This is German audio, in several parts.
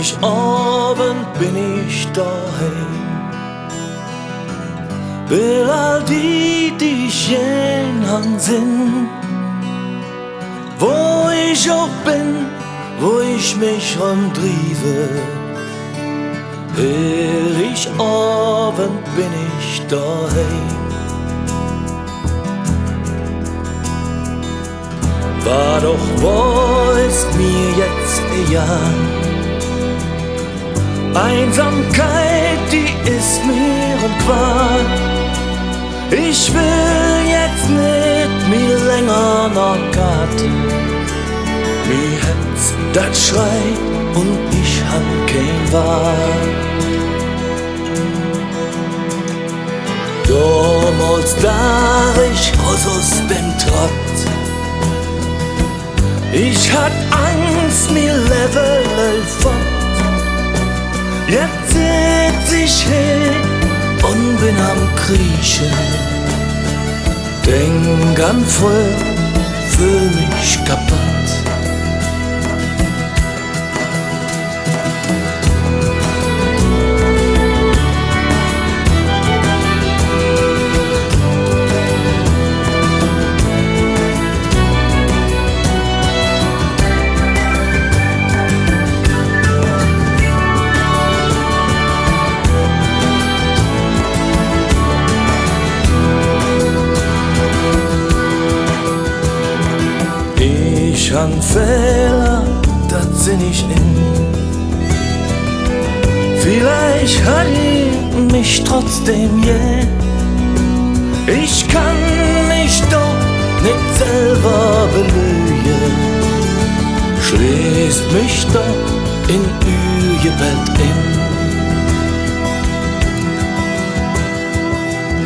Ehrlich Abend bin ich daheim. Will all die jen sind, wo ich auch bin, wo ich mich rumtriebe. Ehrlich Abend bin ich daheim. War doch wo ist mir jetzt egal. Einsamkeit, die ist mir ein Qual. Ich will jetzt nicht mehr länger noch warten. Mir Herz, das schreit und ich hab kein Wahl. Damals da ich aus dem Trott. Ich hatt Angst, mir Level fort. Jetzt sitz ich hier und bin am Kriechen. Denk an früher, fühl mich kaputt. Ich han Fehler, das sind ich in. Vielleicht hat ich mich trotzdem je. Ich kann mich doch nicht selber belügen. Schließt mich doch in ihr Bett in.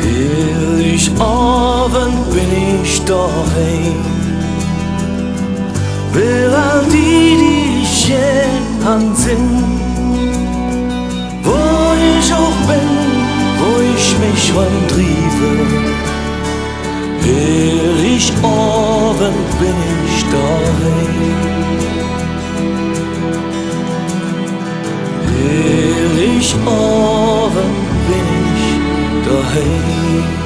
Ehrlich Abend bin ich daheim. Will all die jen sind, wo ich auch bin, wo ich mich rumtriebe. Ehrlich Abend bin ich daheim. Ehrlich Abend bin ich daheim.